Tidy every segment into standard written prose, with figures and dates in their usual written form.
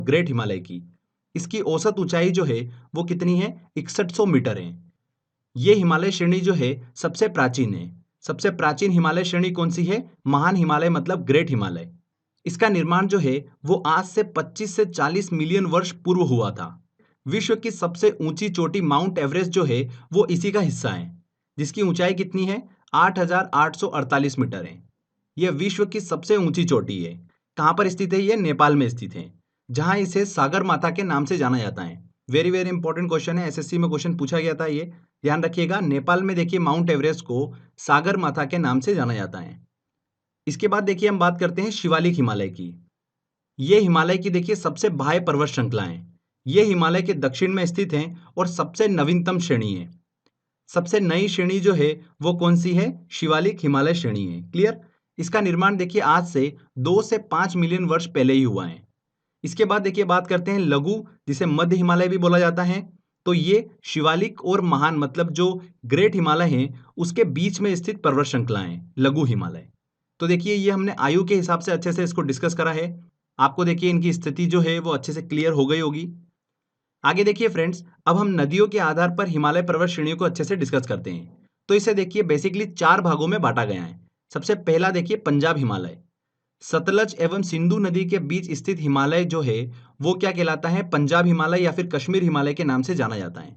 Great Himalaya की। इसकी औसत ऊंचाई जो है वो कितनी है? 6100 मीटर है। ये हिमालय श्रेणी जो है सबसे प्राचीन है। सबसे प्राचीन हिमालय श्रेणी कौन सी है? महान हिमालय मतलब ग्रेट हिमालय। इसका निर्माण जो है वो आज से 25 से 40 मिलियन वर्ष पूर्व हुआ था। विश्व की सबसे ऊंची चोटी माउंट एवरेस्ट जो है वो इसी का हिस्सा है, जिसकी ऊंचाई कितनी है? 8,848 मीटर है। यह विश्व की सबसे ऊंची चोटी है। कहाँ पर स्थित है? ये नेपाल में स्थित है, जहां इसे सागर माथा के नाम से जाना जाता है। वेरी वेरी इंपॉर्टेंट क्वेश्चन है, एसएससी में क्वेश्चन पूछा गया था ये, ध्यान रखिएगा। नेपाल में देखिए माउंट एवरेस्ट को सागर माथा के नाम से जाना जाता है। इसके बाद देखिए हम बात करते हैं शिवालिक हिमालय की। ये हिमालय की देखिए सबसे बाह्य पर्वत श्रृंखला है। ये हिमालय के दक्षिण में स्थित है और सबसे नवीनतम श्रेणी है। सबसे नई श्रेणी जो है वो कौन सी है? शिवालिक हिमालय श्रेणी है। क्लियर? इसका निर्माण देखिए आज से 2 से 5 मिलियन वर्ष पहले ही हुआ है। इसके बाद देखिए बात करते हैं लघु, जिसे मध्य हिमालय भी बोला जाता है। तो ये शिवालिक और महान मतलब जो ग्रेट हिमालय है उसके बीच में स्थित पर्वत श्रृंखला है, लघु हिमालय। तो देखिए ये हमने आयु के हिसाब से अच्छे से इसको डिस्कस करा है। आपको देखिए इनकी स्थिति जो है वो अच्छे से क्लियर हो गई होगी। आगे देखिए फ्रेंड्स, अब हम नदियों के आधार पर हिमालय पर्वत श्रेणियों को अच्छे से डिस्कस करते हैं। तो इसे देखिए बेसिकली 4 भागों में बांटा गया है। सबसे पहला देखिए पंजाब हिमालय। सतलज एवं सिंधु नदी के बीच स्थित हिमालय जो है वो क्या कहलाता है? पंजाब हिमालय या फिर कश्मीर हिमालय के नाम से जाना जाता है।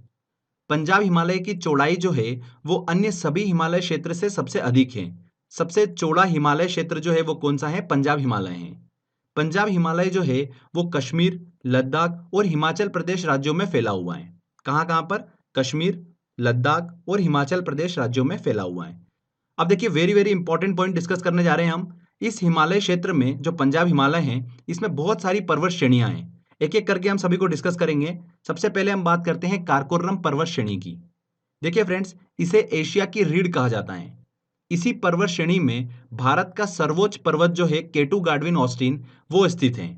पंजाब हिमालय की चौड़ाई जो है वो अन्य सभी हिमालय क्षेत्र से सबसे अधिक है। सबसे चौड़ा हिमालय क्षेत्र जो है वो कौन सा है? पंजाब हिमालय है। पंजाब हिमालय जो है वो कश्मीर, लद्दाख और हिमाचल प्रदेश राज्यों में फैला हुआ है। कहाँ कहाँ पर? कश्मीर, लद्दाख और हिमाचल प्रदेश राज्यों में फैला हुआ है। अब देखिए very very important point discuss करने जा रहे हैं हम। इस हिमालय क्षेत्र में जो पंजाब हिमालय है इसमें बहुत सारी पर्वत श्रेणियां हैं। एक एक करके हम सभी को डिस्कस करेंगे। सबसे पहले हम बात करते हैं कारकोरम पर्वत श्रेणी की। देखिए फ्रेंड्स, इसे एशिया की रीढ़ कहा जाता है। इसी पर्वत श्रेणी में भारत का सर्वोच्च पर्वत जो है केटू गाडविन ऑस्टिन वो स्थित है।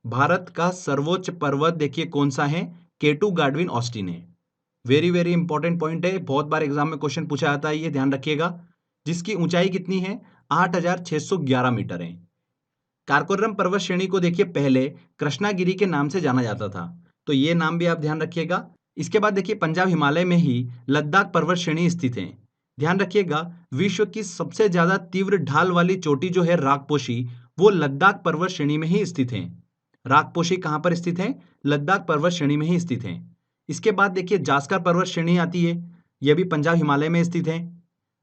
भारत का सर्वोच्च पर्वत देखिए कौन सा है? केटू गाडविन ऑस्टिन है। वेरी वेरी इंपॉर्टेंट पॉइंट है, बहुत बार एग्जाम में क्वेश्चन पूछा जाता है, ये ध्यान रखिएगा। जिसकी ऊंचाई कितनी है? 8,611 मीटर है। कारकोरम पर्वत श्रेणी को देखिए पहले कृष्णागिरी के नाम से जाना जाता था, तो ये नाम भी आप ध्यान रखिएगा। इसके बाद देखिए पंजाब हिमालय में ही लद्दाख पर्वत श्रेणी स्थित है। ध्यान रखिएगा, विश्व की सबसे ज्यादा तीव्र ढाल वाली चोटी जो है राकपोशी, वो लद्दाख पर्वत श्रेणी में ही स्थित है। राकपोशी कहाँ पर स्थित है? लद्दाख पर्वत श्रेणी में ही स्थित है। इसके बाद देखिए जास्कर पर्वत श्रेणी आती है, यह भी पंजाब हिमालय में स्थित है।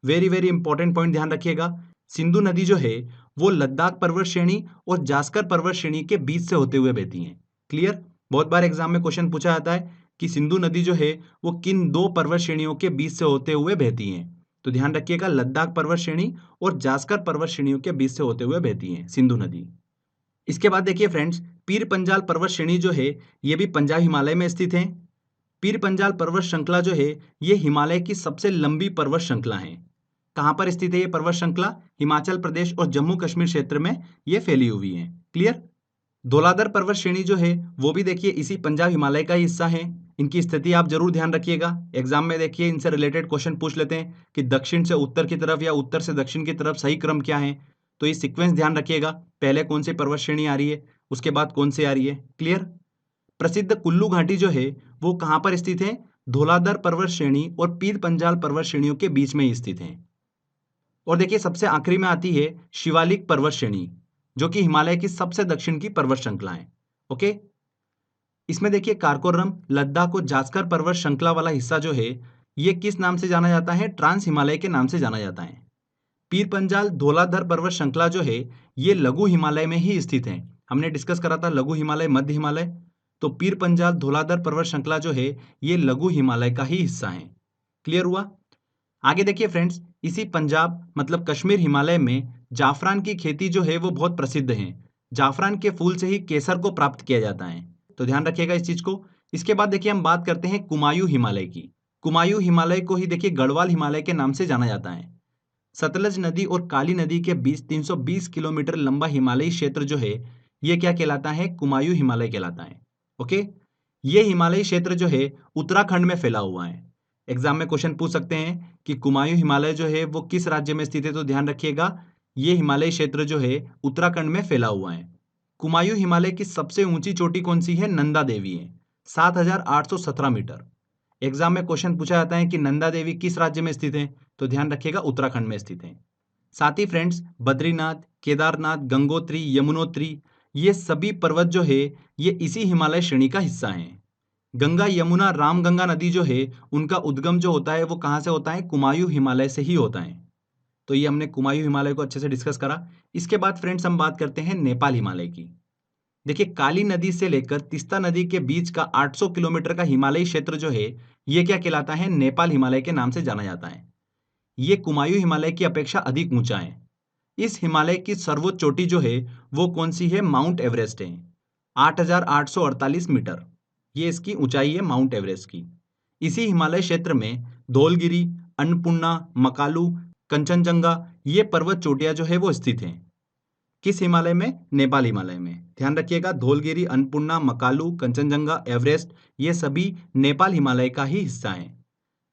वेरी वेरी इंपॉर्टेंट पॉइंट ध्यान रखिएगा, सिंधु नदी जो है वो लद्दाख पर्वत श्रेणी और जास्कर पर्वत श्रेणी के बीच से होते हुए बहती है। क्लियर? बहुत बार एग्जाम में क्वेश्चन पूछा जाता है कि सिंधु नदी जो है वो किन दो पर्वत श्रेणियों के बीच से होते हुए बहती है। तो ध्यान रखिएगा, लद्दाख पर्वत श्रेणी और जास्कर पर्वत श्रेणियों के बीच से होते हुए बहती है सिंधु नदी। इसके बाद देखिए फ्रेंड्स, पीर पंजाल पर्वत श्रेणी जो है ये भी पंजाब हिमालय में स्थित है। पीर पंजाल पर्वत श्रृंखला जो है ये हिमालय की सबसे लंबी पर्वत श्रृंखला है। कहाँ पर स्थित है ये पर्वत श्रृंखला? हिमाचल प्रदेश और जम्मू कश्मीर क्षेत्र में ये फैली हुई है। क्लियर? धौलाधर पर्वत श्रेणी जो है वो भी देखिए इसी पंजाब हिमालय का ही हिस्सा है। इनकी स्थिति आप जरूर ध्यान रखिएगा, एग्जाम में देखिए इनसे रिलेटेड क्वेश्चन पूछ लेते हैं कि दक्षिण से उत्तर की तरफ या उत्तर से दक्षिण की तरफ सही क्रम क्या है। तो ये सीक्वेंस ध्यान रखिएगा, पहले कौन सी पर्वत श्रेणी आ रही है, उसके बाद कौन सी आ रही है। क्लियर? प्रसिद्ध कुल्लू घाटी जो है वो कहाँ पर स्थित है? धौलाधर पर्वत श्रेणी और पीर पंजाल पर्वत श्रेणियों के बीच में ही स्थित है। और देखिए सबसे आखिरी में आती है शिवालिक पर्वत श्रेणी, जो कि हिमालय की सबसे दक्षिण की पर्वत श्रृंखला है। ओके, इसमें देखिए कारकोरम, लद्दाख और जास्कर पर्वत श्रृंखला वाला हिस्सा जो है ये किस नाम से जाना जाता है? ट्रांस हिमालय के नाम से जाना जाता है। पीर पंजाल धौलाधर पर्वत श्रृंखला जो है ये लघु हिमालय में ही स्थित है। हमने डिस्कस करा था लघु हिमालय, मध्य हिमालय। तो पीर पंजाल धौलाधर पर्वत श्रृंखला जो है ये लघु हिमालय का ही हिस्सा है। क्लियर हुआ? आगे देखिए फ्रेंड्स, इसी पंजाब मतलब कश्मीर हिमालय में जाफरान की खेती जो है वो बहुत प्रसिद्ध है। जाफरान के फूल से ही केसर को प्राप्त किया जाता है, तो ध्यान रखिएगा इस चीज को। इसके बाद देखिए हम बात करते हैं कुमायूं हिमालय की। कुमायूं हिमालय को ही देखिए गढ़वाल हिमालय के नाम से जाना जाता है। सतलज नदी और काली नदी के बीच 320 किलोमीटर लंबा हिमालयी क्षेत्र जो है ये क्या कहलाता है? कुमायूं हिमालय कहलाता है। ओके, ये हिमालयी क्षेत्र जो है उत्तराखंड में फैला हुआ है। एग्जाम में क्वेश्चन पूछ सकते हैं कि कुमायूं हिमालय जो है वो किस राज्य में स्थित है, तो ध्यान रखिएगा ये हिमालयी क्षेत्र जो है उत्तराखंड में फैला हुआ है। कुमायूं हिमालय की सबसे ऊंची चोटी कौन सी है? नंदा देवी है, 7,817 मीटर। एग्जाम में क्वेश्चन पूछा जाता है कि नंदा देवी किस राज्य में स्थित है, तो ध्यान रखिएगा उत्तराखंड में स्थित है। साथ ही फ्रेंड्स, बद्रीनाथ, केदारनाथ, गंगोत्री, यमुनोत्री, ये सभी पर्वत जो है ये इसी हिमालय श्रेणी का हिस्सा हैं। गंगा, यमुना, रामगंगा नदी जो है उनका उद्गम जो होता है वो कहाँ से होता है? कुमायूं हिमालय से ही होता है। तो ये हमने कुमायूं हिमालय को अच्छे से डिस्कस करा। इसके बाद फ्रेंड्स हम बात करते हैं नेपाल हिमालय की। देखिए, काली नदी से लेकर तीस्ता नदी के बीच का 800 किलोमीटर का हिमालयी क्षेत्र जो है ये क्या कहलाता है? नेपाल हिमालय के नाम से जाना जाता है। ये कुमायूं हिमालय की अपेक्षा अधिक ऊंचा है। इस हिमालय की सर्वोच्च चोटी जो है वो कौन सी है? माउंट एवरेस्ट है, 8,848 मीटर। ये इसकी ऊंचाई है माउंट एवरेस्ट की। इसी हिमालय क्षेत्र में धौलगिरी, अन्नपूर्णा, मकालू, कंचनजंगा, ये पर्वत चोटियां जो है वो स्थित हैं। किस हिमालय में? नेपाल हिमालय में। ध्यान रखिएगा, धौलगिरी, अन्नपूर्णा, मकालू, कंचनजंगा, एवरेस्ट, ये सभी नेपाल हिमालय का ही हिस्सा हैं।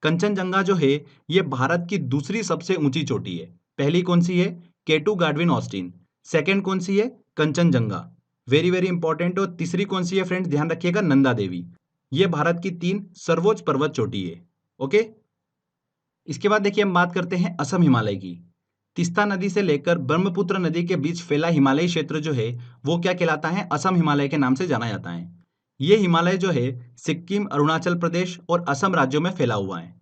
कंचनजंगा जो है ये भारत की दूसरी सबसे ऊंची चोटी है। पहली कौन सी है? केटू गाडविन ऑस्टिन। सेकंड कौन सी है? Kanchenjunga, very very important. और तीसरी कौन सी है फ्रेंड्स? ध्यान रखिएगा, नंदा देवी। ये भारत की 3 सर्वोच्च पर्वत चोटी है। ओके, इसके बाद देखिए हम बात करते हैं असम हिमालय की। तीस्ता नदी से लेकर ब्रह्मपुत्र नदी के बीच फैला हिमालयी क्षेत्र जो है वो क्या कहलाता है? असम हिमालय के नाम से जाना जाता है। ये हिमालय जो है सिक्किम, अरुणाचल प्रदेश और असम राज्यों में फैला हुआ है।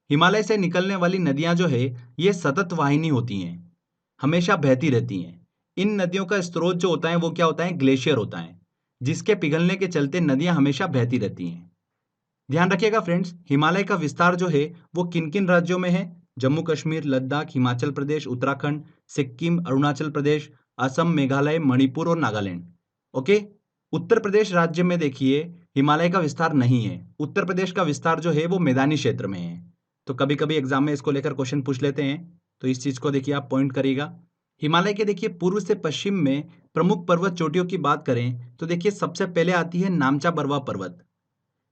हिमालय से निकलने वाली नदियां जो है ये सतत वाहिनी होती हैं, हमेशा बहती रहती हैं। इन नदियों का स्रोत जो होता है वो क्या होता है? ग्लेशियर होता है, जिसके पिघलने के चलते नदियां हमेशा बहती रहती हैं। ध्यान रखिएगा फ्रेंड्स, हिमालय का विस्तार जो है वो किन किन राज्यों में है? जम्मू कश्मीर, लद्दाख, हिमाचल प्रदेश, उत्तराखंड, सिक्किम, अरुणाचल प्रदेश, असम, मेघालय, मणिपुर और नागालैंड। ओके, उत्तर प्रदेश राज्य में देखिए हिमालय का विस्तार नहीं है। उत्तर प्रदेश का विस्तार जो है वो मैदानी क्षेत्र में है। तो कभी कभी एग्जाम में इसको लेकर क्वेश्चन पूछ लेते हैं, तो इस चीज को देखिए आप पॉइंट करिएगा। हिमालय के देखिए पूर्व से पश्चिम में प्रमुख पर्वत चोटियों की बात करें तो देखिए सबसे पहले आती है नामचा बरवा पर्वत।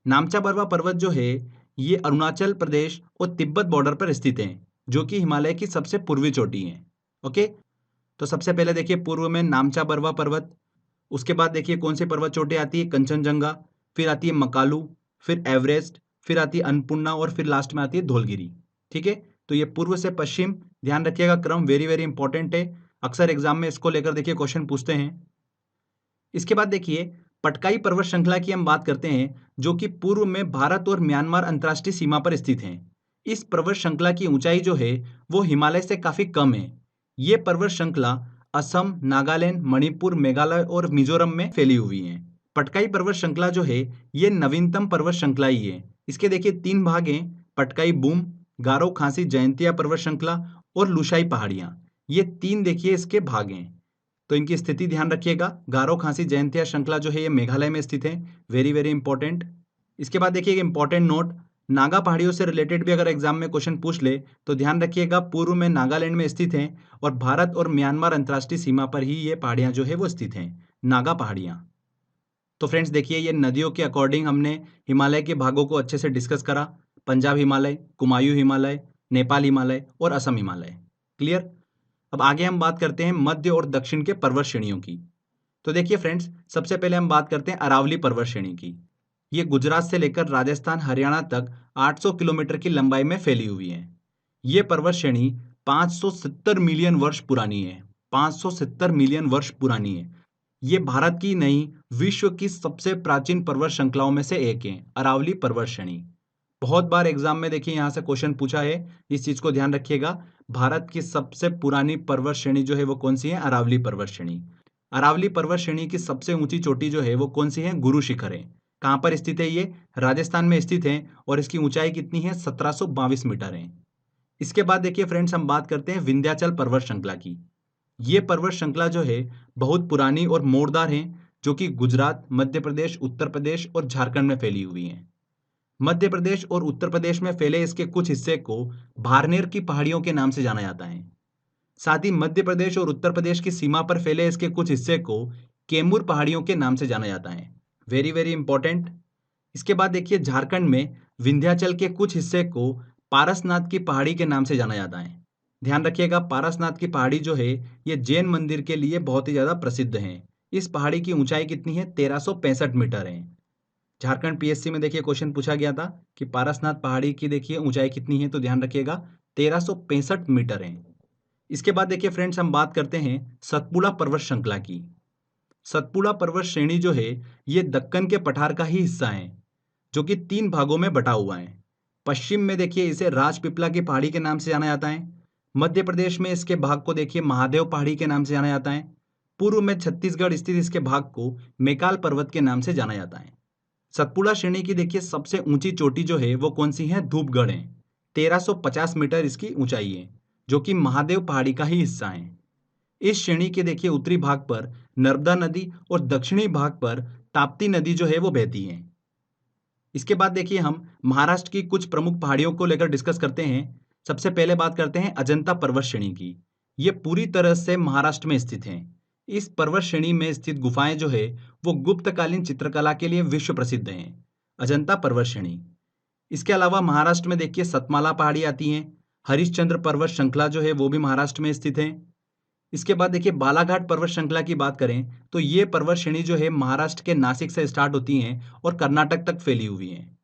नामचा बरवा पर्वत जो है ये अरुणाचल प्रदेश और तिब्बत बॉर्डर पर स्थित है, जो कि हिमालय की सबसे पूर्वी चोटी है। ओके, तो सबसे पहले देखिए पूर्व में नामचा बरवा पर्वत, उसके बाद देखिए कौन सी पर्वत चोटी आती है? कंचनजंगा, फिर आती है मकालू, फिर एवरेस्ट, फिर आती है अन्नपूर्णा और फिर लास्ट में आती है धौलगिरी। ठीक है, तो ये पूर्व से पश्चिम, ध्यान रखिएगा क्रम वेरी वेरी इंपॉर्टेंट है। अक्सर एग्जाम में इसको लेकर देखिए क्वेश्चन पूछते हैं। इसके बाद देखिए पटकाई पर्वत श्रृंखला की हम बात करते हैं, जो कि पूर्व में भारत और म्यांमार अंतर्राष्ट्रीय सीमा पर स्थित है। इस पर्वत श्रृंखला की ऊंचाई जो है वो हिमालय से काफी कम है। ये पर्वत श्रृंखला असम, नागालैंड, मणिपुर, मेघालय और मिजोरम में फैली हुई है। पटकाई पर्वत श्रृंखला जो है ये नवीनतम पर्वत श्रृंखला ही है। इसके देखिए 3 भाग हैं, पटकाई बूम, गारो खासी जयंतिया पर्वत श्रृंखला और लुशाई पहाड़ियां। ये 3 देखिए इसके भाग हैं। तो इनकी स्थिति ध्यान रखिएगा। गारो खासी जयंतिया श्रृंखला जो है ये मेघालय में स्थित है, वेरी वेरी इंपॉर्टेंट। इसके बाद देखिए एक इंपॉर्टेंट नोट, नागा पहाड़ियों से रिलेटेड भी अगर एग्जाम में क्वेश्चन पूछ ले तो ध्यान रखिएगा पूर्व में नागालैंड में स्थित हैं और भारत और म्यांमार अंतर्राष्ट्रीय सीमा पर ही ये पहाड़ियां जो है वो स्थित हैं, नागा पहाड़ियां। तो फ्रेंड्स देखिए ये नदियों के अकॉर्डिंग हमने हिमालय के भागों को अच्छे से डिस्कस करा। पंजाब हिमालय, कुमायूं हिमालय, नेपाल हिमालय और असम हिमालय। क्लियर? अब आगे हम बात करते हैं मध्य और दक्षिण के पर्वत श्रेणियों की। तो देखिए फ्रेंड्स, सबसे पहले हम बात करते हैं अरावली पर्वत श्रेणी की। ये गुजरात से लेकर राजस्थान, हरियाणा तक 800 किलोमीटर की लंबाई में फैली हुई है। ये पर्वत श्रेणी 570 मिलियन वर्ष पुरानी है। 570 मिलियन वर्ष पुरानी है। ये भारत की नहीं, विश्व की सबसे प्राचीन पर्वत श्रृंखलाओं में से एक है, अरावली पर्वत श्रेणी। बहुत बार एग्जाम में देखिए यहाँ से क्वेश्चन पूछा है, इस चीज को ध्यान रखिएगा। भारत की सबसे पुरानी पर्वत श्रेणी जो है वो कौन सी है? अरावली पर्वत श्रेणी। अरावली पर्वत श्रेणी की सबसे ऊंची चोटी जो है वो कौन सी है? गुरु शिखर है। कहाँ पर स्थित है? ये राजस्थान में स्थित है और इसकी ऊंचाई कितनी है? 1722 मीटर है। इसके बाद देखिए फ्रेंड्स हम बात करते हैं विंध्याचल पर्वत श्रृंखला की। ये पर्वत श्रृंखला जो है बहुत पुरानी और मोड़दार है, जो कि गुजरात, मध्य प्रदेश, उत्तर प्रदेश और झारखंड में फैली हुई है। मध्य प्रदेश और उत्तर प्रदेश में फैले इसके कुछ हिस्से को भारनेर की पहाड़ियों के नाम से जाना जाता है। साथ ही मध्य प्रदेश और उत्तर प्रदेश की सीमा पर फैले इसके कुछ हिस्से को कैमूर पहाड़ियों के नाम से जाना जाता है, वेरी वेरी इंपॉर्टेंट। इसके बाद देखिए झारखंड में विंध्याचल के कुछ हिस्से को पारसनाथ की पहाड़ी के नाम से जाना जाता है। ध्यान रखिएगा, पारसनाथ की पहाड़ी जो है ये जैन मंदिर के लिए बहुत ही ज्यादा प्रसिद्ध है। इस पहाड़ी की ऊंचाई कितनी है? 1365 मीटर है। झारखंड पीएससी में देखिए क्वेश्चन पूछा गया था कि पारसनाथ पहाड़ी की देखिए ऊंचाई कितनी है, तो ध्यान रखिएगा 1365 मीटर है। इसके बाद देखिए फ्रेंड्स, हम बात करते हैं सतपुड़ा पर्वत श्रृंखला की। सतपुड़ा पर्वत श्रेणी जो है ये दक्कन के पठार का ही हिस्सा है, जो कि 3 भागों में बटा हुआ है। पश्चिम में देखिए इसे राजपीपला की पहाड़ी के नाम से जाना जाता है। मध्य प्रदेश में इसके भाग को देखिए महादेव पहाड़ी के नाम से जाना जाता है। पूर्व में छत्तीसगढ़ स्थित इसके भाग को मैकाल पर्वत के नाम से जाना जाता है। सतपुड़ा श्रेणी की देखिए सबसे ऊंची चोटी जो है वो कौन सी है? धूपगढ़ है। 1350 मीटर इसकी ऊंचाई है, जो कि महादेव पहाड़ी का ही हिस्सा है। इस श्रेणी के देखिए उत्तरी भाग पर नर्मदा नदी और दक्षिणी भाग पर ताप्ती नदी जो है वो बहती है। इसके बाद देखिए हम महाराष्ट्र की कुछ प्रमुख पहाड़ियों को लेकर डिस्कस करते हैं। सबसे पहले बात करते हैं अजंता पर्वत श्रेणी की। ये पूरी तरह से महाराष्ट्र में स्थित है। इस पर्वत श्रेणी में स्थित गुफाएं जो है वो गुप्तकालीन चित्रकला के लिए विश्व प्रसिद्ध हैं। अजंता पर्वत श्रेणी। इसके अलावा महाराष्ट्र में देखिए सतमाला पहाड़ी आती हैं। हरिश्चंद्र पर्वत श्रृंखला जो है वो भी महाराष्ट्र में स्थित है। इसके बाद देखिए बालाघाट पर्वत श्रृंखला की बात करें तो ये पर्वत श्रेणी जो है महाराष्ट्र के नासिक से स्टार्ट होती हैं और कर्नाटक तक फैली हुई हैं।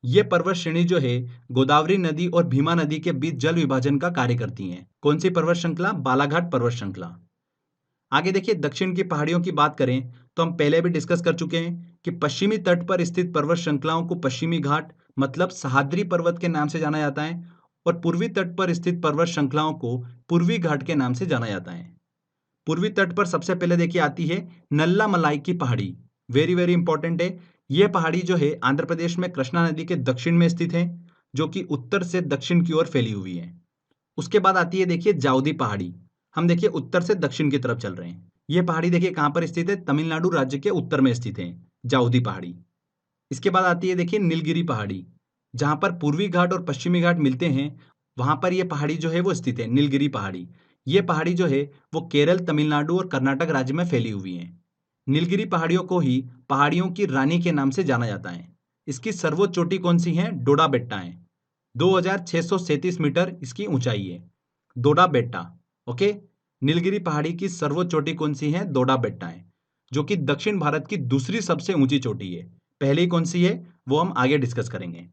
ये पर्वत श्रेणी जो है गोदावरी नदी और भीमा नदी के बीच जल विभाजन का कार्य करती हैं। कौन सी पर्वत श्रृंखला? बालाघाट पर्वत श्रृंखला। आगे देखिए दक्षिण की पहाड़ियों की बात करें तो हम पहले भी डिस्कस कर चुके हैं कि पश्चिमी तट पर स्थित पर्वत श्रृंखलाओं को पश्चिमी घाट मतलब सह्याद्री पर्वत के नाम से जाना जाता है और पूर्वी तट पर स्थित पर्वत श्रृंखलाओं को पूर्वी घाट के नाम से जाना जाता है। पूर्वी तट पर सबसे पहले देखिए आती है नल्ला मलाई की पहाड़ी। वेरी वेरी इंपॉर्टेंट है। यह पहाड़ी जो है आंध्र प्रदेश में कृष्णा नदी के दक्षिण में स्थित है, जो कि उत्तर से दक्षिण की ओर फैली हुई है। उसके बाद आती है देखिए जाउदी पहाड़ी। हम देखिए उत्तर से दक्षिण की तरफ चल रहे हैं। यह पहाड़ी देखिए कहां पर स्थित है? तमिलनाडु राज्य के उत्तर में स्थित है जाउदी पहाड़ी। इसके बाद आती है देखिए नीलगिरी पहाड़ी। जहां पर पूर्वी घाट और पश्चिमी घाट मिलते हैं वहां पर यह पहाड़ी जो है वो स्थित है, नीलगिरी पहाड़ी। ये पहाड़ी जो है वो केरल, तमिलनाडु और कर्नाटक राज्य में फैली हुई है। नीलगिरी पहाड़ियों को ही पहाड़ियों की रानी के नाम से जाना जाता है। इसकी सर्वोच्च चोटी कौन सी है? डोडा बेट्टा है। 2637 मीटर इसकी ऊंचाई है। डोडा बेट्टा। ओके। नीलगिरी पहाड़ी की सर्वोच्च चोटी कौन सी है? डोडा बेट्टा है, जो कि दक्षिण भारत की दूसरी सबसे ऊंची चोटी है। पहली कौन सी है वो हम आगे डिस्कस करेंगे।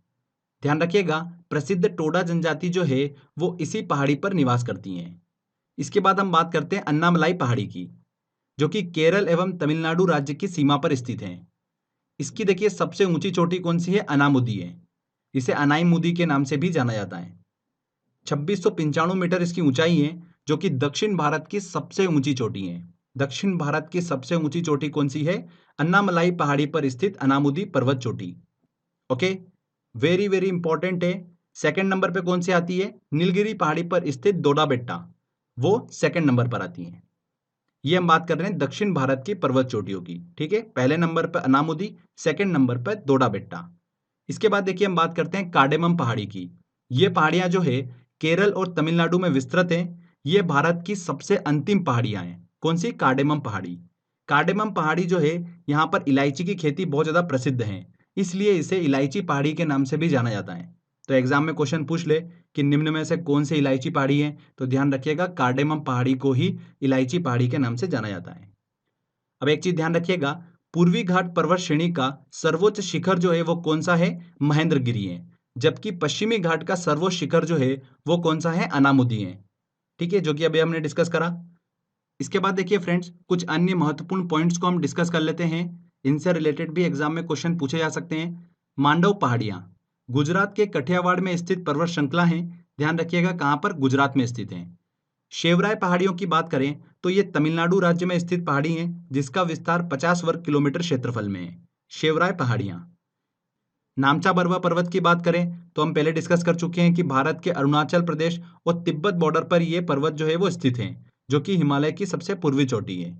ध्यान रखिएगा प्रसिद्ध टोडा जनजाति जो है वो इसी पहाड़ी पर निवास करती हैं। इसके बाद हम बात करते हैं अन्नामलाई पहाड़ी की, जो कि केरल एवं तमिलनाडु राज्य की सीमा पर स्थित है। इसकी देखिए सबसे ऊंची चोटी कौन सी है? अनामुदी है। इसे अनाईमुदी के नाम से भी जाना जाता है। 2695 मीटर इसकी ऊंचाई है, जो कि दक्षिण भारत की सबसे ऊंची चोटी है। दक्षिण भारत की सबसे ऊंची चोटी कौन सी है? अन्नामलाई पहाड़ी पर स्थित अनामुदी पर्वत चोटी। ओके, वेरी वेरी इंपॉर्टेंट है। सेकंड नंबर पे कौन सी आती है? नीलगिरी पहाड़ी पर स्थित डोडा बेट्टा, वो सेकंड नंबर पर आती है। ये हम बात कर रहे हैं दक्षिण भारत की पर्वत चोटियों की। ठीक है, पहले नंबर पर अनामुदी, सेकंड नंबर पर डोडा बेट्टा। इसके बाद देखिए हम बात करते हैं कार्डेमम पहाड़ी की। ये पहाड़ियां जो है केरल और तमिलनाडु में विस्तृत हैं। ये भारत की सबसे अंतिम पहाड़ियां हैं। कौन सी? कार्डेमम पहाड़ी। कार्डेमम पहाड़ी जो है यहाँ पर इलायची की खेती बहुत ज्यादा प्रसिद्ध है, इसलिए इसे इलायची पहाड़ी के नाम से भी जाना जाता है। तो एग्जाम में क्वेश्चन पूछ ले कि निम्न में से कौन सी इलायची पहाड़ी है, तो ध्यान रखिएगा कार्डेमम पहाड़ी को ही इलायची पहाड़ी के नाम से जाना जाता है। अब एक चीज ध्यान रखिएगा, पूर्वी घाट पर्वत श्रेणी का सर्वोच्च शिखर जो है वो कौन सा है? महेंद्रगिरी है। जबकि पश्चिमी घाट का सर्वोच्च शिखर जो है वो कौन सा है? अनामुदी है। ठीक है, जो कि अभी हमने डिस्कस करा। इसके बाद देखिए फ्रेंड्स कुछ अन्य महत्वपूर्ण पॉइंट्स को हम डिस्कस कर लेते हैं। इनसे रिलेटेड भी एग्जाम में क्वेश्चन पूछे जा सकते हैं। मांडव पहाड़ियां गुजरात के कठियावाड़ में स्थित पर्वत श्रृंखला है। ध्यान रखिएगा कहां पर? गुजरात में स्थित है। शेवराय पहाड़ियों की बात करें तो ये तमिलनाडु राज्य में स्थित पहाड़ी है, जिसका विस्तार 50 वर्ग किलोमीटर क्षेत्रफल में है। शेवराय पहाड़ियां। नामचा बरवा पर्वत की बात करें तो हम पहले डिस्कस कर चुके हैं कि भारत के अरुणाचल प्रदेश और तिब्बत बॉर्डर पर यह पर्वत जो है वो स्थित है, जो कि हिमालय की सबसे पूर्वी चोटी है।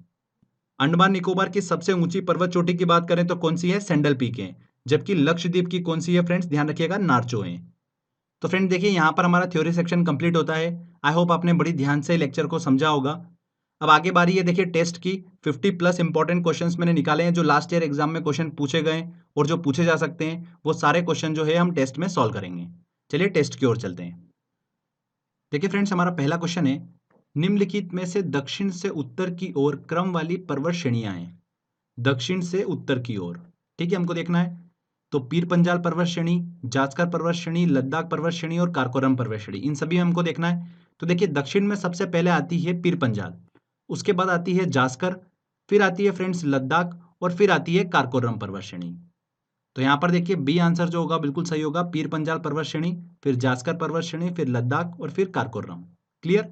अंडमान निकोबार की सबसे ऊंची पर्वत चोटी की बात करें तो कौन सी है? सैंडल पीक है। जबकि लक्षद्वीप की कौन सी है फ्रेंड्स? ध्यान रखिएगा नार्चो है। तो फ्रेंड देखिए यहाँ पर हमारा थ्योरी सेक्शन कंप्लीट होता है। आई होप आपने बड़ी ध्यान से लेक्चर को समझा होगा। अब आगे बारी है देखिए टेस्ट की। 50 प्लस इंपॉर्टेंट क्वेश्चंस मैंने निकाले हैं जो लास्ट ईयर एग्जाम में क्वेश्चन पूछे गए और जो पूछे जा सकते हैं, वो सारे क्वेश्चन जो है हम टेस्ट में सॉल्व करेंगे। चलिए टेस्ट की ओर चलते हैं। देखिए फ्रेंड्स हमारा पहला क्वेश्चन है, निम्नलिखित में से दक्षिण से उत्तर की ओर क्रम वाली पर्वत श्रेणियां हैं। दक्षिण से उत्तर की ओर। ठीक है, हमको देखना है। तो पीर पंजाल पर्वत श्रेणी, जास्कर पर्वत श्रेणी, लद्दाख पर्वत श्रेणी और काराकोरम पर्वत श्रेणी, इन सभी में हमको देखना है। तो देखिए दक्षिण में सबसे पहले आती है पीर पंजाल, उसके बाद आती है जास्कर, फिर आती है फ्रेंड्स लद्दाख और फिर आती है काराकोरम पर्वत श्रेणी। तो यहाँ पर देखिए बी आंसर जो होगा बिल्कुल सही होगा, पीर पंजाल पर्वत श्रेणी, फिर जास्कर पर्वत श्रेणी, फिर लद्दाख और फिर काराकोरम। क्लियर।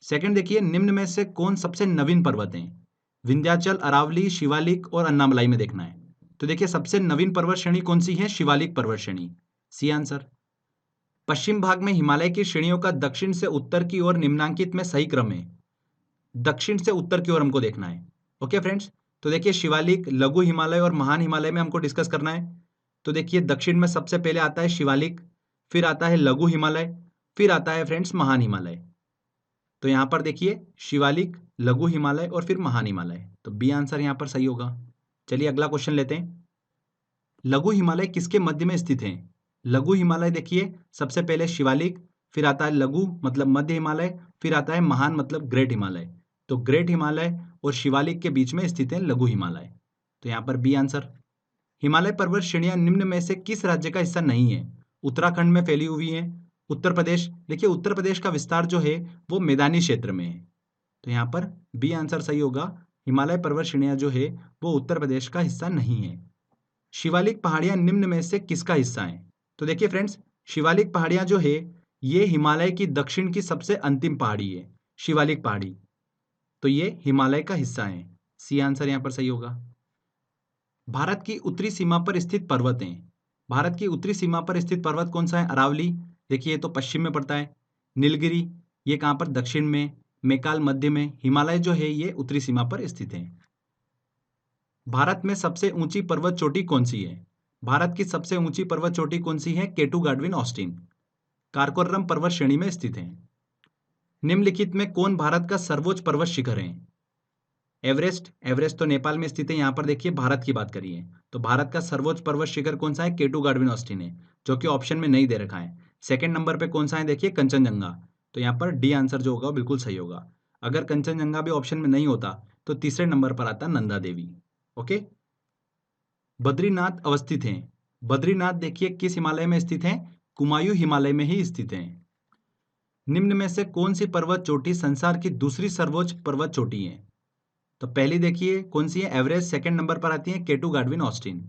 सेकंड देखिए, निम्न में से कौन सबसे नवीन पर्वत है? विंध्याचल, अरावली, शिवालिक और अन्नामलाई में देखना है। तो देखिए सबसे नवीन पर्वत श्रेणी कौन सी है? शिवालिक पर्वत श्रेणी, सी आंसर। पश्चिम भाग में हिमालय की श्रेणियों का दक्षिण से उत्तर की ओर निम्नांकित में सही क्रम है। दक्षिण से उत्तर की ओर हमको देखना है। ओके फ्रेंड्स, तो देखिए शिवालिक, लघु हिमालय और महान हिमालय में हमको डिस्कस करना है। तो देखिए दक्षिण में सबसे पहले आता है शिवालिक, फिर आता है लघु हिमालय, फिर आता है फ्रेंड्स महान हिमालय। तो यहाँ पर देखिए शिवालिक, लघु हिमालय और फिर महान हिमालय, तो बी आंसर यहाँ पर सही होगा। चलिए अगला क्वेश्चन लेते हैं। लघु हिमालय किसके मध्य में स्थित है? लघु हिमालय देखिए सबसे पहले शिवालिक, फिर आता है लघु मतलब मध्य हिमालय, फिर आता है महान मतलब ग्रेट हिमालय। तो ग्रेट हिमालय और शिवालिक के बीच में स्थित है लघु हिमालय, तो यहाँ पर बी आंसर। हिमालय पर्वत श्रेणियां निम्न में से किस राज्य का हिस्सा नहीं है? उत्तराखंड में फैली हुई है, उत्तर प्रदेश, देखिए उत्तर प्रदेश का विस्तार जो है वो मैदानी क्षेत्र में है, तो यहाँ पर बी आंसर सही होगा। हिमालय पर्वत श्रेणियां जो है वो उत्तर प्रदेश का हिस्सा नहीं है। शिवालिक पहाड़ियां निम्न में से किसका हिस्सा है? तो देखिए फ्रेंड्स, शिवालिक पहाड़ियां जो है ये हिमालय की दक्षिण की सबसे अंतिम पहाड़ी है, शिवालिक पहाड़ी, तो ये हिमालय का हिस्सा है, सी आंसर यहाँ पर सही होगा। भारत की उत्तरी सीमा पर स्थित पर्वत हैं। भारत की उत्तरी सीमा पर स्थित पर्वत कौन सा है? अरावली, देखिए ये तो पश्चिम में पड़ता है। नीलगिरी, ये कहाँ पर? दक्षिण में। मैकाल मध्य में। हिमालय जो है ये उत्तरी सीमा पर स्थित है। भारत में सबसे ऊंची पर्वत चोटी कौन सी है? भारत की सबसे ऊंची पर्वत चोटी कौन सी है? केटू गाडविन ऑस्टिन, काराकोरम पर्वत श्रेणी में स्थित है। निम्नलिखित में कौन भारत का सर्वोच्च पर्वत शिखर है? एवरेस्ट, एवरेस्ट तो नेपाल में स्थित है। यहाँ पर देखिए भारत की बात करिए तो भारत का सर्वोच्च पर्वत शिखर कौन सा है? केटू गाडविन ऑस्टिन है, जो कि ऑप्शन में नहीं दे रखा है। सेकंड नंबर पे कौन सा है? देखिए कंचनजंगा, तो यहाँ पर डी आंसर जो होगा बिल्कुल सही होगा। अगर कंचनजंगा भी ऑप्शन में नहीं होता तो तीसरे नंबर पर आता नंदा देवी। ओके। बद्रीनाथ अवस्थित है। बद्रीनाथ देखिए किस हिमालय में स्थित है? कुमायूं हिमालय में ही स्थित है। निम्न में से कौन सी पर्वत चोटी संसार की दूसरी सर्वोच्च पर्वत चोटी है? तो पहली देखिए कौन सी है? एवरेस्ट। सेकंड नंबर पर आती है केटू गाडविन ऑस्टिन।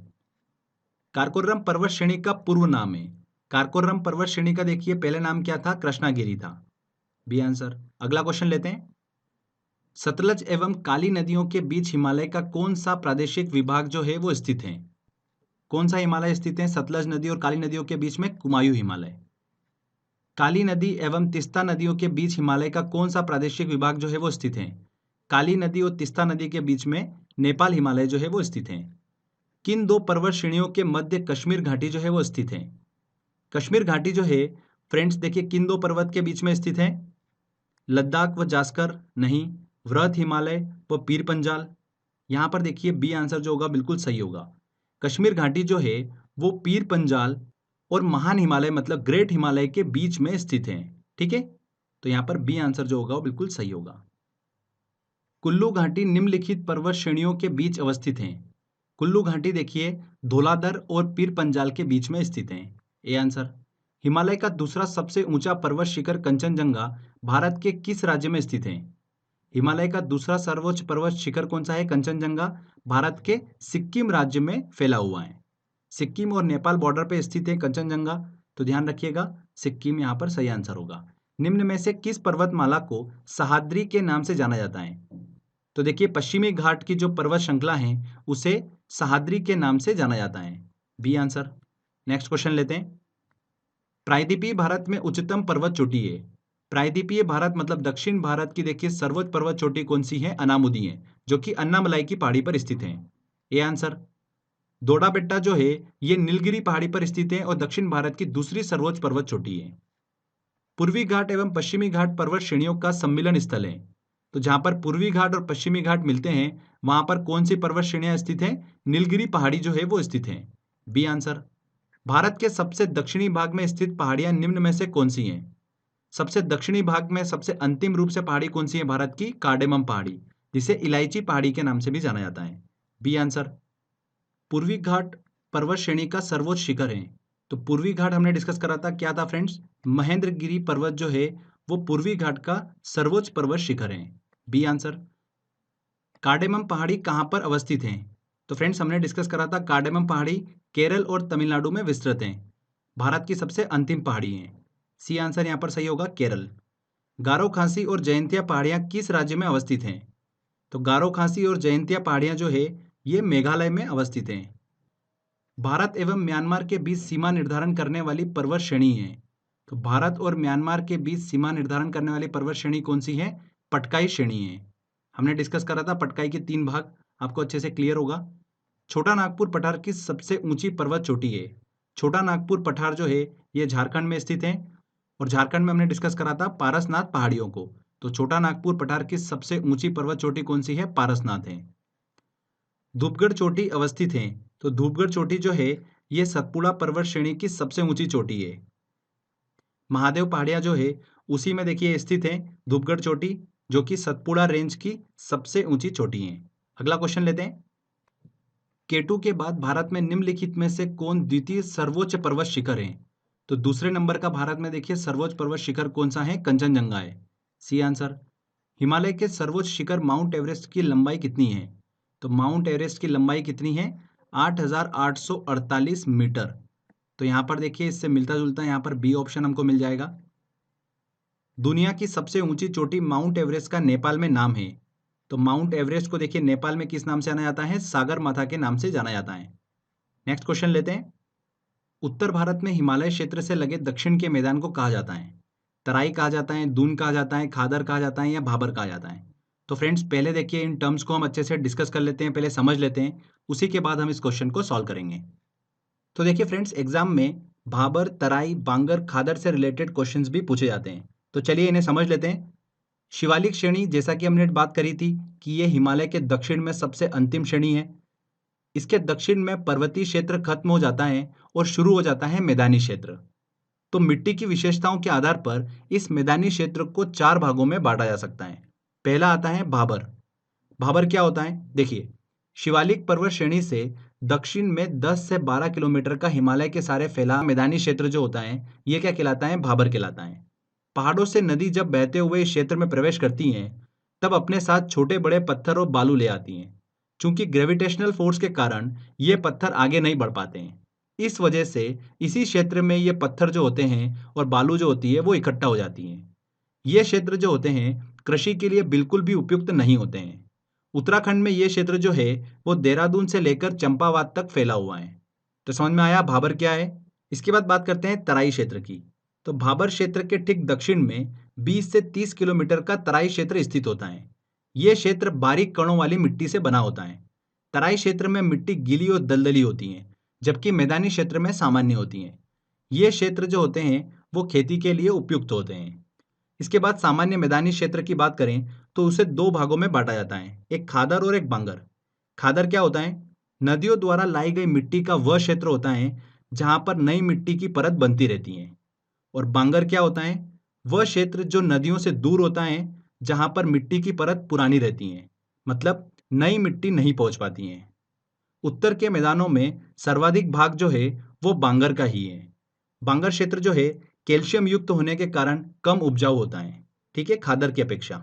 काराकोरम पर्वत श्रेणी का पूर्व नाम है। काराकोरम पर्वत श्रेणी का देखिए पहले नाम क्या था? कृष्णागिरी था, बी आंसर। अगला क्वेश्चन लेते हैं। सतलज एवं काली नदियों के बीच हिमालय का कौन सा प्रादेशिक विभाग जो है वो स्थित है? कौन सा हिमालय स्थित है सतलज नदी और काली नदियों के बीच में? कुमायूं हिमालय। काली नदी एवं तिस्ता नदियों के बीच हिमालय का कौन सा प्रादेशिक विभाग जो है वो स्थित है? काली नदी और तिस्ता नदी के बीच में नेपाल हिमालय जो है वो स्थित है। किन दो पर्वत श्रेणियों के मध्य कश्मीर घाटी जो है वो स्थित है? कश्मीर घाटी जो है फ्रेंड्स देखिए किन दो पर्वत के बीच में स्थित है? लद्दाख व जास्कर नहीं, वृहत हिमालय व पीर पंजाल। यहाँ पर देखिए बी आंसर जो होगा बिल्कुल सही होगा। कश्मीर घाटी जो है वो पीर पंजाल और महान हिमालय मतलब ग्रेट हिमालय के बीच में स्थित है। ठीक है, तो यहाँ पर बी आंसर जो होगा वो बिल्कुल सही होगा। कुल्लू घाटी निम्नलिखित पर्वत श्रेणियों के बीच अवस्थित है। कुल्लू घाटी देखिए धौलाधर और पीर पंजाल के बीच में स्थित है, ए आंसर। हिमालय का दूसरा सबसे ऊंचा पर्वत शिखर कंचनजंगा भारत के किस राज्य में स्थित है? हिमालय का दूसरा सर्वोच्च पर्वत शिखर कौन सा है? कंचनजंगा भारत के सिक्किम राज्य में फैला हुआ है। सिक्किम और नेपाल बॉर्डर पे स्थित है कंचनजंगा, तो ध्यान रखिएगा सिक्किम यहाँ पर सही आंसर होगा। निम्न में से किस पर्वतमाला को सह्याद्री के नाम से जाना जाता है? तो देखिए पश्चिमी घाट की जो पर्वत श्रृंखला है उसे सह्याद्री के नाम से जाना जाता है, बी आंसर। नेक्स्ट क्वेश्चन लेते हैं। प्रायद्वीपीय भारत में उच्चतम पर्वत चोटी है। प्रायद्वीपीय भारत मतलब दक्षिण भारत की देखिए सर्वोच्च पर्वत चोटी कौन सी है? अनामुदी है, जो कि अन्नामलाई की पहाड़ी पर स्थित है, ए आंसर। दोडा बेट्टा जो है ये नीलगिरी पहाड़ी पर स्थित है और दक्षिण भारत की दूसरी सर्वोच्च पर्वत चोटी है। पूर्वी घाट एवं पश्चिमी घाट पर्वत श्रेणियों का सम्मिलन स्थल है, तो जहां पर पूर्वी घाट और पश्चिमी घाट मिलते हैं वहां पर कौन सी पर्वत श्रेणियां स्थित है? नीलगिरी पहाड़ी जो है वो स्थित है, बी आंसर। भारत के सबसे दक्षिणी भाग में स्थित पहाड़ियां निम्न में से कौन सी हैं? सबसे दक्षिणी भाग में सबसे अंतिम रूप से पहाड़ी कौन सी है भारत की? कार्डेमम पहाड़ी, जिसे इलायची पहाड़ी के नाम से भी जाना जाता है। B answer. पूर्वी घाट पर्वत श्रेणी का सर्वोच्च शिखर है। तो पूर्वी घाट हमने डिस्कस करा था, क्या था फ्रेंड्स? महेंद्रगिरी पर्वत जो है वो पूर्वी घाट का सर्वोच्च पर्वत शिखर है। B answer. कार्डेमम पहाड़ी कहाँ पर अवस्थित है? तो फ्रेंड्स हमने डिस्कस करा था, कार्डेमम पहाड़ी केरल और तमिलनाडु में विस्तृत है। भारत की सबसे अंतिम पहाड़ी है। सी आंसर यहाँ पर सही होगा, केरल। गारो खासी और जयंतिया पहाड़ियाँ किस राज्य में अवस्थित हैं? तो गारो खासी और जयंतिया पहाड़ियाँ जो है ये मेघालय में अवस्थित हैं। भारत एवं म्यांमार के बीच सीमा निर्धारण करने वाली पर्वत श्रेणी है। तो भारत और म्यांमार के बीच सीमा निर्धारण करने वाली पर्वत श्रेणी कौन सी है? पटकाई श्रेणी है। हमने डिस्कस करा था पटकाई के 3 भाग, आपको अच्छे से क्लियर होगा। छोटा नागपुर पठार की सबसे ऊंची पर्वत चोटी है। छोटा नागपुर पठार जो है ये झारखंड में स्थित है और झारखंड में हमने डिस्कस करा था पारसनाथ पहाड़ियों को। तो छोटा नागपुर पठार की सबसे ऊंची पर्वत चोटी कौन सी है? पारसनाथ है। धूपगढ़ चोटी अवस्थित है। तो धूपगढ़ चोटी जो है ये सतपुड़ा पर्वत श्रेणी की सबसे ऊंची चोटी है। महादेव पहाड़ियां जो है उसी में देखिए स्थित है धूपगढ़ चोटी, जो कि सतपुड़ा रेंज की सबसे ऊंची चोटी है। अगला क्वेश्चन लेते हैं। केटू के बाद भारत में निम्नलिखित में से कौन द्वितीय सर्वोच्च पर्वत शिखर है? तो दूसरे नंबर का भारत में देखिए सर्वोच्च पर्वत शिखर कौन सा है? कंचनजंगा है। C answer. हिमालय के सर्वोच्च शिखर माउंट एवरेस्ट की लंबाई कितनी है? तो माउंट एवरेस्ट की लंबाई कितनी है? 8,848 मीटर। तो यहाँ पर देखिए इससे मिलता जुलता यहाँ पर बी ऑप्शन हमको मिल जाएगा। दुनिया की सबसे ऊंची चोटी माउंट एवरेस्ट का नेपाल में नाम है। तो माउंट एवरेस्ट को देखिए नेपाल में किस नाम से जाना जाता है? सागर माथा के नाम से जाना जाता है। नेक्स्ट क्वेश्चन लेते हैं। उत्तर भारत में हिमालय क्षेत्र से लगे दक्षिण के मैदान को कहा जाता है? तराई कहा जाता है, दून कहा जाता है, खादर कहा जाता है या भाबर कहा जाता है? तो फ्रेंड्स पहले देखिए इन टर्म्स को हम अच्छे से डिस्कस कर लेते हैं, पहले समझ लेते हैं, उसी के बाद हम इस क्वेश्चन को सॉल्व करेंगे। तो देखिए फ्रेंड्स एग्जाम में भाबर, तराई, बांगर, खादर से रिलेटेड क्वेश्चंस भी पूछे जाते हैं। तो चलिए इन्हें समझ लेते हैं। शिवालिक श्रेणी, जैसा कि हमने बात करी थी कि ये हिमालय के दक्षिण में सबसे अंतिम श्रेणी है। इसके दक्षिण में पर्वतीय क्षेत्र खत्म हो जाता है और शुरू हो जाता है मैदानी क्षेत्र। तो मिट्टी की विशेषताओं के आधार पर इस मैदानी क्षेत्र को 4 भागों में बांटा जा सकता है। पहला आता है भाबर। भाबर क्या होता है? देखिए, शिवालिक पर्वत श्रेणी से दक्षिण में 10 से 12 किलोमीटर का हिमालय के सारे फैला मैदानी क्षेत्र जो होता है ये क्या कहलाता है? भाबर कहलाता है। पहाड़ों से नदी जब बहते हुए इस क्षेत्र में प्रवेश करती हैं तब अपने साथ छोटे बड़े पत्थर और बालू ले आती हैं। चूंकि ग्रेविटेशनल फोर्स के कारण ये पत्थर आगे नहीं बढ़ पाते हैं, इस वजह से इसी क्षेत्र में ये पत्थर जो होते हैं और बालू जो होती है वो इकट्ठा हो जाती हैं। ये क्षेत्र जो होते हैं कृषि के लिए बिल्कुल भी उपयुक्त नहीं होते हैं। उत्तराखंड में ये क्षेत्र जो है वो देहरादून से लेकर चंपावत तक फैला हुआ है। तो समझ में आया भाबर क्या है। इसके बाद बात करते हैं तराई क्षेत्र की। तो भाबर क्षेत्र के ठीक दक्षिण में 20 से 30 किलोमीटर का तराई क्षेत्र स्थित होता है। ये क्षेत्र बारीक कणों वाली मिट्टी से बना होता है। तराई क्षेत्र में मिट्टी गीली और दलदली होती है, जबकि मैदानी क्षेत्र में सामान्य होती है। ये क्षेत्र जो होते हैं वो खेती के लिए उपयुक्त होते हैं। इसके बाद सामान्य मैदानी क्षेत्र की बात करें तो उसे 2 भागों में बांटा जाता है, एक खादर और एक बांगर। खादर क्या होता है? नदियों द्वारा लाई गई मिट्टी का वह क्षेत्र होता है जहां पर नई मिट्टी की परत बनती रहती है। और बांगर क्या होता है? वह क्षेत्र जो नदियों से दूर होता है, जहां पर मिट्टी की परत पुरानी रहती है, मतलब नई मिट्टी नहीं पहुंच पाती है। उत्तर के मैदानों में सर्वाधिक भाग जो है वो बांगर का ही है। बांगर क्षेत्र जो है कैल्शियम युक्त होने के कारण कम उपजाऊ होता है, ठीक है, खादर की अपेक्षा।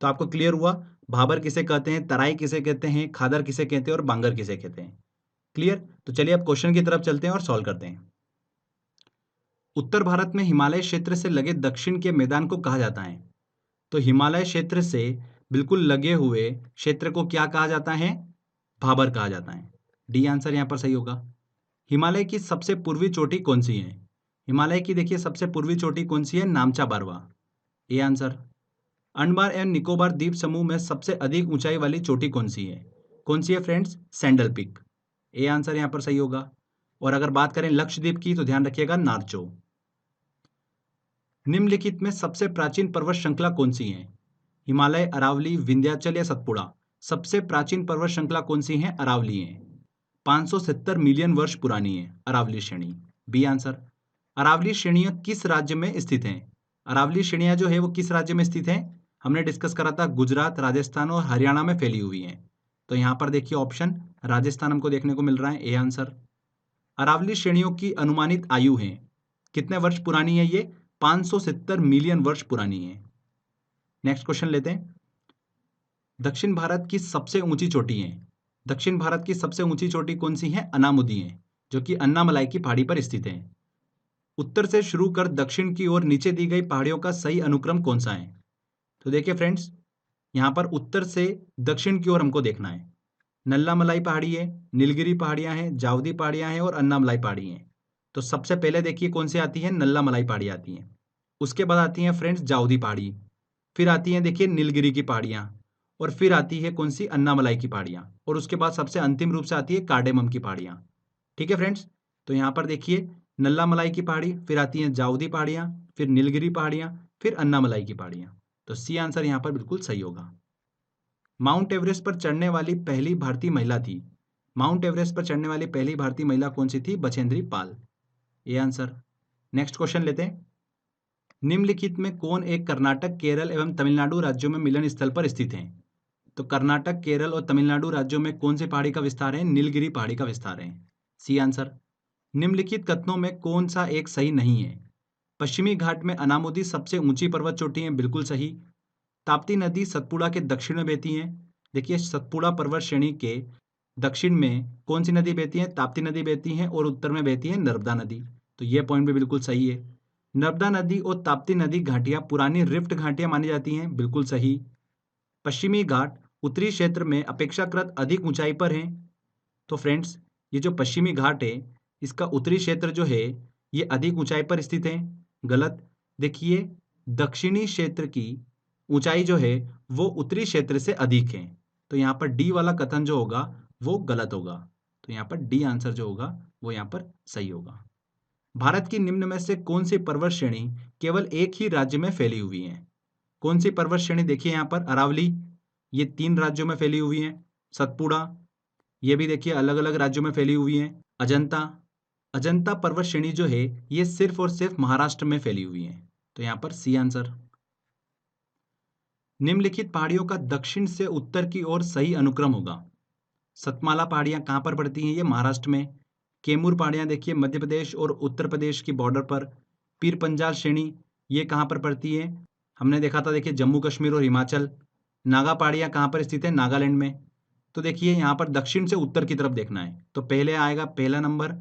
तो आपको क्लियर हुआ भाबर किसे कहते हैं, तराई किसे कहते हैं, खादर किसे कहते हैं और बांगर किसे कहते हैं। क्लियर? तो चलिए अब क्वेश्चन की तरफ चलते हैं और सॉल्व करते हैं। उत्तर भारत में हिमालय क्षेत्र से लगे दक्षिण के मैदान को कहा जाता है? तो हिमालय क्षेत्र से बिल्कुल लगे हुए क्षेत्र को क्या कहा जाता है? भाबर कहा जाता है। डी आंसर यहाँ पर सही होगा। हिमालय की सबसे पूर्वी चोटी कौन सी है? हिमालय की देखिए सबसे पूर्वी चोटी कौन सी है? नामचा बारवा। A answer. अंडमान एवं निकोबार द्वीप समूह में सबसे अधिक ऊंचाई वाली चोटी कौन सी है? कौन सी है friends? Saddle Peak. A answer यहाँ पर सही होगा। और अगर बात करें लक्षद्वीप की तो ध्यान रखिएगा नारचो। निम्नलिखित में सबसे प्राचीन पर्वत श्रृंखला कौन सी है? हिमालय, अरावली, विंध्याचल या सतपुड़ा? सबसे प्राचीन पर्वत श्रृंखला कौन सी है? अरावली है। 570 मिलियन वर्ष पुरानी है अरावली श्रेणी। B answer. अरावली श्रेणियां किस राज्य में स्थित हैं? अरावली श्रेणियां जो है वो किस राज्य में स्थित हैं? हमने डिस्कस करा था गुजरात, राजस्थान और हरियाणा में फैली हुई हैं। तो यहाँ पर देखिए ऑप्शन राजस्थान हमको देखने को मिल रहा है, ए आंसर। अरावली श्रेणियों की अनुमानित आयु है, कितने वर्ष पुरानी है ये? 570 मिलियन वर्ष पुरानी है। नेक्स्ट क्वेश्चन लेते हैं। दक्षिण भारत की सबसे ऊंची चोटी है, दक्षिण भारत की सबसे ऊंची चोटी कौन सी है? अनामुदी है, जो कि अन्नामलाई की पहाड़ी पर स्थित है। उत्तर से शुरू कर दक्षिण की ओर नीचे दी गई पहाड़ियों का सही अनुक्रम कौन सा है? तो देखिए फ्रेंड्स, यहाँ पर उत्तर से दक्षिण की ओर हमको देखना है। नल्लामलाई पहाड़ी है, नीलगिरी पहाड़ियां हैं, जावदी पहाड़ियां हैं और अन्नामलाई पहाड़ी हैं। तो सबसे पहले देखिए कौन सी आती है? नल्लामलाई पहाड़ी आती है। उसके बाद आती है फ्रेंड्स जावदी पहाड़ी, फिर आती है देखिए नीलगिरी की पहाड़ियां, और फिर आती है कौन सी? अन्नामलाई की पहाड़ियां, और उसके बाद सबसे अंतिम रूप से आती है कार्डेमम की पहाड़ियां। ठीक है फ्रेंड्स, तो यहाँ पर देखिए नल्लामलाई की पहाड़ी, फिर आती हैं जावदी पहाड़ियां, फिर नीलगिरी पहाड़ियां, फिर अन्नामलाई की पहाड़ियां। तो सी आंसर यहाँ पर बिल्कुल सही होगा। माउंट एवरेस्ट पर चढ़ने वाली पहली भारतीय महिला थी, माउंट एवरेस्ट पर चढ़ने वाली पहली भारतीय महिला कौन सी थी? बछेंद्री पाल, ये आंसर। नेक्स्ट क्वेश्चन लेते हैं। निम्नलिखित में कौन एक कर्नाटक, केरल एवं तमिलनाडु राज्यों में मिलन स्थल पर स्थित है? तो कर्नाटक, केरल और तमिलनाडु राज्यों में कौन सी पहाड़ी का विस्तार है? नीलगिरी पहाड़ी का विस्तार है, सी आंसर। निम्नलिखित कथनों में कौन सा एक सही नहीं है? पश्चिमी घाट में अनामुदी सबसे ऊंची पर्वत चोटी है, बिल्कुल सही। ताप्ती नदी सतपुड़ा के दक्षिण में बहती है। देखिए सतपुड़ा पर्वत श्रेणी के दक्षिण में कौन सी नदी बहती है? ताप्ती नदी बहती है, और उत्तर में बहती है नर्मदा नदी। तो ये पॉइंट भी बिल्कुल सही है। नर्मदा नदी और ताप्ती नदी घाटियां पुरानी रिफ्ट घाटियां मानी जाती हैं, बिल्कुल सही। पश्चिमी घाट उत्तरी क्षेत्र में अपेक्षाकृत अधिक ऊंचाई पर हैं। तो फ्रेंड्स, ये जो पश्चिमी घाट है, इसका उत्तरी क्षेत्र जो है ये अधिक ऊंचाई पर स्थित है, गलत। देखिए दक्षिणी क्षेत्र की ऊंचाई जो है वो उत्तरी क्षेत्र से अधिक है। तो यहाँ पर डी वाला कथन जो होगा वो गलत होगा। तो यहाँ पर डी आंसर जो होगा वो यहाँ पर सही होगा। भारत की निम्न में से कौन सी पर्वत श्रेणी केवल एक ही राज्य में फैली हुई है? कौन सी पर्वत श्रेणी? देखिए यहाँ पर अरावली, ये 3 राज्यों में फैली हुई है। सतपुड़ा, ये भी देखिए अलग अलग राज्यों में फैली हुई है। अजंता, अजंता पर्वत श्रेणी जो है ये सिर्फ और सिर्फ महाराष्ट्र में फैली हुई है। तो यहाँ पर सी आंसर। निम्नलिखित पहाड़ियों का दक्षिण से उत्तर की ओर सही अनुक्रम होगा। सतमाला पहाड़ियां कहाँ पर पड़ती हैं? ये महाराष्ट्र में। कैमूर पहाड़ियां देखिए मध्य प्रदेश और उत्तर प्रदेश की बॉर्डर पर। पीर पंजाल श्रेणी ये कहाँ पर पड़ती है? हमने देखा था देखिए जम्मू कश्मीर और हिमाचल। नागा पहाड़ियां कहाँ पर स्थित है? नागालैंड में। तो देखिए यहाँ पर दक्षिण से उत्तर की तरफ देखना है, तो पहले आएगा पहला नंबर,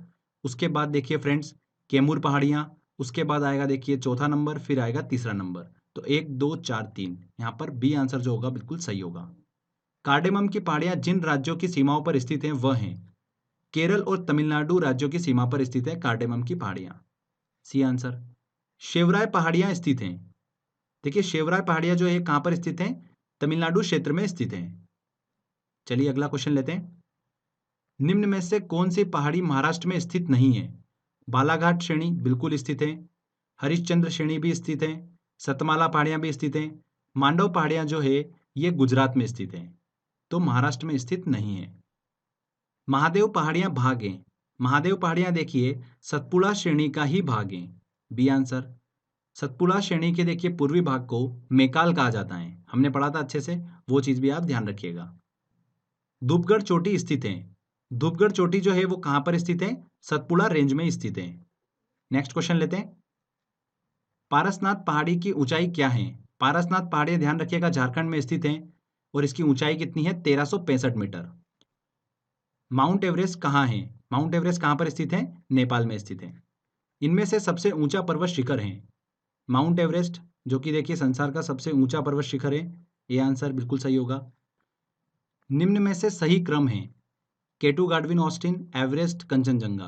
उसके बाद देखिए फ्रेंड्स कैमूर पहाड़ियाँ, उसके बाद आएगा देखिए चौथा नंबर, फिर आएगा तीसरा नंबर। तो 1 2 4 3, यहाँ पर बी आंसर जो होगा बिल्कुल सही होगा। कार्डेमम की पहाड़ियाँ जिन राज्यों की सीमाओं पर स्थित हैं वह हैं केरल और तमिलनाडु राज्यों की सीमा पर स्थित है कार्डेमम की पहाड़ियाँ, सी आंसर। शेवराय पहाड़ियाँ स्थित हैं, देखिए शेवराय पहाड़ियाँ जो है कहाँ पर स्थित हैं? तमिलनाडु क्षेत्र में स्थित हैं। चलिए अगला क्वेश्चन लेते हैं। निम्न में से कौन सी पहाड़ी महाराष्ट्र में स्थित नहीं है? बालाघाट श्रेणी बिल्कुल स्थित है, हरिश्चंद्र श्रेणी भी स्थित है, सतमाला पहाड़ियां भी स्थित हैं, मांडव पहाड़ियां जो है ये गुजरात में स्थित है, तो महाराष्ट्र में स्थित नहीं है। महादेव पहाड़ियां भाग हैं, महादेव पहाड़ियां देखिए सतपुड़ा श्रेणी का ही भाग है, बी आंसर। सतपुड़ा श्रेणी के देखिए पूर्वी भाग को मेकाल कहा जाता है, हमने पढ़ा था अच्छे से, वो चीज भी आप ध्यान रखिएगा। धूपगढ़ चोटी स्थित है, धूपगढ़ चोटी जो है वो कहां पर स्थित है? सतपुड़ा रेंज में स्थित है। नेक्स्ट क्वेश्चन लेते हैं। पारसनाथ पहाड़ी की ऊंचाई क्या है? पारसनाथ पहाड़ी ध्यान रखिएगा झारखंड में स्थित है, और इसकी ऊंचाई कितनी है? 1365 मीटर। माउंट एवरेस्ट कहाँ है? माउंट एवरेस्ट कहाँ पर स्थित है? नेपाल में स्थित है। इनमें से सबसे ऊंचा पर्वत शिखर है माउंट एवरेस्ट, जो कि देखिए संसार का सबसे ऊंचा पर्वत शिखर है, ये आंसर बिल्कुल सही होगा। निम्न में से सही क्रम है केटू, गाडविन ऑस्टिन, एवरेस्ट, कंचनजंगा,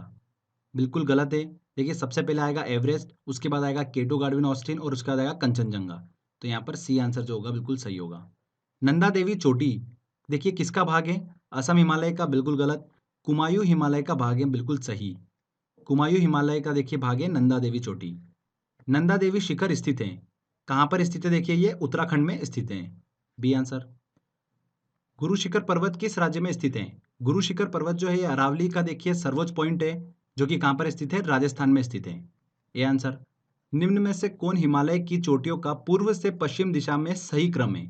बिल्कुल गलत है। देखिए सबसे पहले आएगा एवरेस्ट, उसके बाद आएगा केटू, गाडविन ऑस्टिन, और उसके बाद आएगा कंचनजंगा। तो यहाँ पर सी आंसर जो होगा बिल्कुल सही होगा। नंदा देवी चोटी देखिए किसका भाग है? असम हिमालय का, बिल्कुल गलत। कुमायूं हिमालय का भाग है, बिल्कुल सही। कुमायूं हिमालय का देखिए भाग है नंदा देवी चोटी। नंदा देवी शिखर स्थित है, कहाँ पर स्थित है? देखिए ये उत्तराखंड में स्थित है, बी आंसर। गुरु शिखर पर्वत किस राज्य में स्थित है? गुरु शिखर पर्वत जो है ये अरावली का देखिए सर्वोच्च पॉइंट है, जो कि कहाँ पर स्थित है? राजस्थान में स्थित है, ये आंसर। निम्न में से कौन हिमालय की चोटियों का पूर्व से पश्चिम दिशा में सही क्रम है?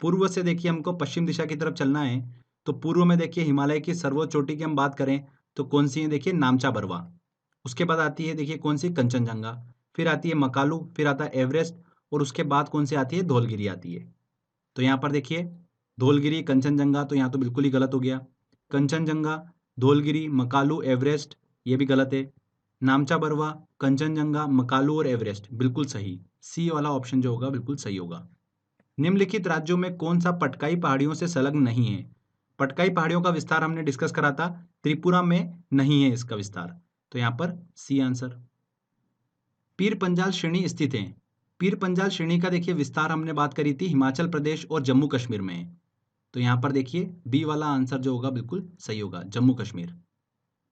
पूर्व से देखिए हमको पश्चिम दिशा की तरफ चलना है, तो पूर्व में देखिए हिमालय की सर्वोच्च चोटी की हम बात करें तो कौन सी है, देखिए नामचा बरवा। उसके बाद आती है देखिए कौन सी, कंचनजंगा। फिर आती है मकालू, फिर आता है एवरेस्ट, और उसके बाद कौन सी आती है, धौलगिरी आती है। तो यहाँ पर देखिए धौलगिरी, कंचनजंगा, तो यहाँ तो बिल्कुल ही गलत हो गया। कंचनजंगा, धौलगिरी, मकालू, एवरेस्ट, ये भी गलत है। नामचा बरवा, कंचनजंगा, मकालू और एवरेस्ट बिल्कुल सही। सी वाला ऑप्शन जो होगा बिल्कुल सही होगा। निम्नलिखित राज्यों में कौन सा पटकाई पहाड़ियों से संलग्न नहीं है? पटकाई पहाड़ियों का विस्तार हमने डिस्कस करा था, त्रिपुरा में नहीं है इसका विस्तार, तो यहाँ पर सी आंसर। पीर पंजाल श्रेणी स्थित है। पीर पंजाल श्रेणी का देखिए विस्तार हमने बात करी थी, हिमाचल प्रदेश और जम्मू कश्मीर में है। तो यहाँ पर देखिए बी वाला आंसर जो होगा बिल्कुल सही होगा, जम्मू कश्मीर।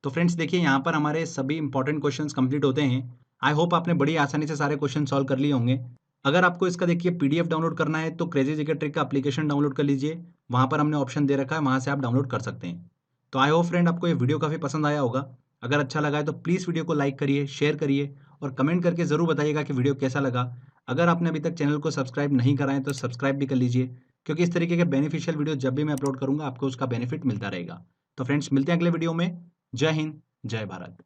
तो फ्रेंड्स देखिए यहाँ पर हमारे सभी इंपॉर्टेंट क्वेश्चंस कंप्लीट होते हैं। आई होप आपने बड़ी आसानी से सारे क्वेश्चन सॉल्व कर लिए होंगे। अगर आपको इसका देखिए पीडीएफ डाउनलोड करना है तो क्रेजी जीके ट्रिक का एप्लीकेशन डाउनलोड कर लीजिए, वहाँ पर हमने ऑप्शन दे रखा है, वहाँ से आप डाउनलोड कर सकते हैं। तो आई होप फ्रेंड आपको ये वीडियो काफ़ी पसंद आया होगा। अगर अच्छा लगा है तो प्लीज़ वीडियो को लाइक करिए, शेयर करिए और कमेंट करके ज़रूर बताइएगा कि वीडियो कैसा लगा। अगर आपने अभी तक चैनल को सब्सक्राइब नहीं करा है तो सब्सक्राइब भी कर लीजिए, क्योंकि इस तरीके के बेनिफिशियल वीडियो जब भी मैं अपलोड करूँगा आपको उसका बेनिफिट मिलता रहेगा। तो फ्रेंड्स मिलते हैं अगले वीडियो में। जय हिंद, जय भारत।